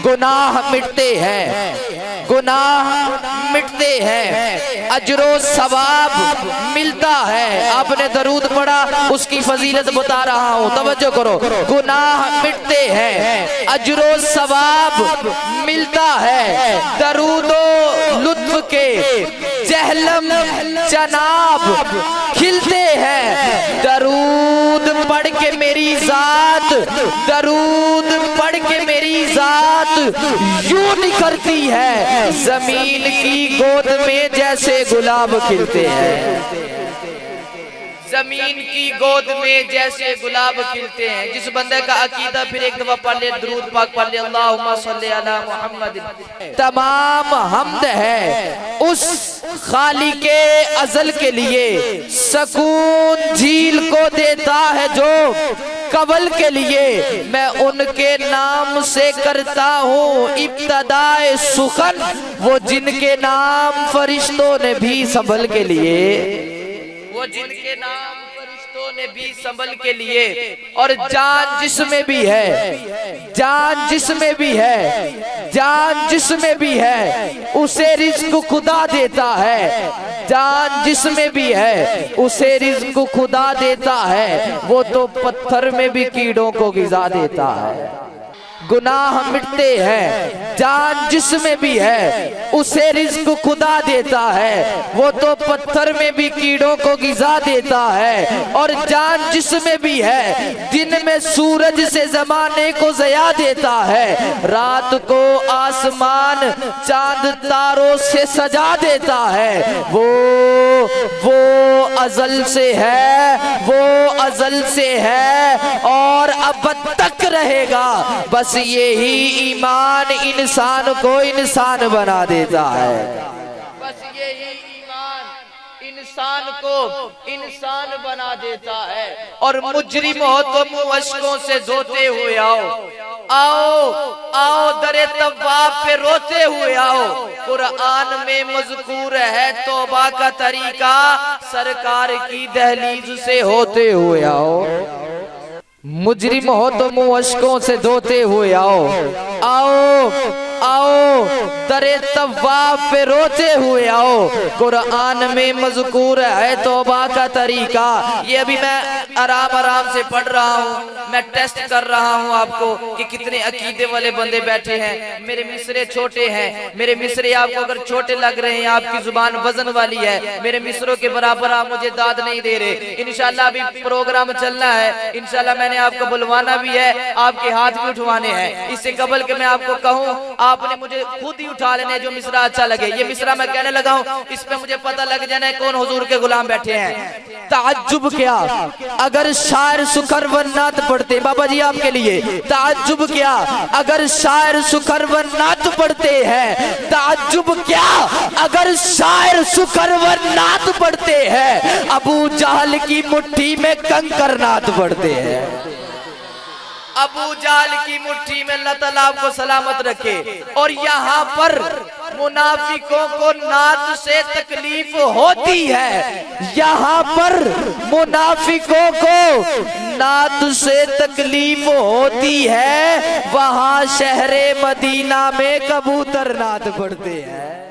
गुनाह मिटते हैं, गुनाह मिटते हैं, अजरो सवाब मिलता है। आपने दरूद पढ़ा, उसकी फजीलत बता रहा हूँ, तवज्जो करो। गुनाह मिटते हैं, अजरो सवाब मिलता है, दरूदो लुत्फ के जहलम जनाब खिलते हैं। दरूद पढ़ के मेरी जात, दरूद पढ़ के मेरी जात यूं निखरती है, जमीन की गोद में जैसे गुलाब खिलते हैं, जमीन की गोद में जैसे गुलाब खिलते हैं। जिस बंदे का अकीदा फिर एक दफा पढ़ ले, दुरूद पाक पढ़ ले, अल्लाहुम्मा सल्ली अला मुहम्मद। तमाम हम्द है उस खालिके अज़ल के लिए, सकून झील को देता है जो कवल के लिए। मैं उनके नाम से करता हूँ इब्तदाए सुखन, वो जिनके नाम फरिश्तों ने भी संभल के लिए, वो जिनके नाम फरिश्तों ने भी संभल के लिए। और जान जिसमें भी है, जान जिसमें भी है, जान जिसमें भी है, उसे रिज़्क खुदा देता है। जान जिसमें भी है उसे रिज़्क खुदा देता है, वो तो पत्थर में भी कीड़ों को ग़िज़ा देता है। गुनाह मिटते हैं, जान जिसमें भी है उसे रिज़्क खुदा देता है, वो तो पत्थर में भी कीड़ों को ग़िज़ा देता है। और जान जिसमें भी है, दिन में सूरज से ज़माने को ज़या देता है, रात को आसमान चांद तारों से सजा देता है। वो अज़ल से है, वो अज़ल से है और अब तक रहेगा। बस यही ईमान इंसान को इंसान बना देता है, बस यही ईमान इंसान को इंसान बना देता है। और मुजरिम हो तो मुँह अश्कों से धोते हुए आओ, आओ आओ दरे तवाब पे रोते हुए आओ। कुरान में मज़कूर है तौबा का तरीका, सरकार की दहलीज से होते हुए आओ। मुजरिम हो तो मुँह अश्कों से धोते हुए आओ, आओ आओ दरे तवाब पे रोते हुए आओ। कुरान में मज़कूर है तौबा का तरीका। ये अभी मैं आराम आराम से पढ़ रहा हूँ, मैं टेस्ट कर रहा हूँ आपको कि कितने अकीदे वाले बंदे बैठे हैं। मेरे मिसरे छोटे हैं, मेरे मिसरे आपको अगर छोटे लग रहे हैं, आपकी जुबान वजन वाली है, मेरे मिसरों के बराबर आप मुझे दाद नहीं दे रहे। इंशाल्लाह अभी प्रोग्राम चलना है, इंशाल्लाह मैंने आपको बुलवाना भी है, आपके हाथ भी उठवाने हैं। इससे कबल के मैं आपको कहूँ, आपने मुझे खुद ही उठा लेने जो मिसरा अच्छा लगे। ये मिसरा मैं कहने लगा हूँ, इस पे मुझे पता लग जाना है कौन हुजूर के गुलाम बैठे हैं। ताज्जुब क्या अगर शायर सुखर व नात पढ़ते, बाबा जी आपके लिए ताज्जुब क्या अगर शायर सुखर व नात पढ़ते हैं, ताज्जुब क्या अगर शायर सुखर व नात पढ़ते हैं, अबू जहल की मुट्ठी में कंकर नात पढ़ते हैं। अबू जाल की मुट्ठी में अल्लाह ताला आपको सलामत रखे। और यहाँ पर मुनाफिकों को नात से तकलीफ होती है, यहाँ पर मुनाफिकों को नात से तकलीफ होती है, वहाँ शहरे मदीना में कबूतर नात पढ़ते हैं।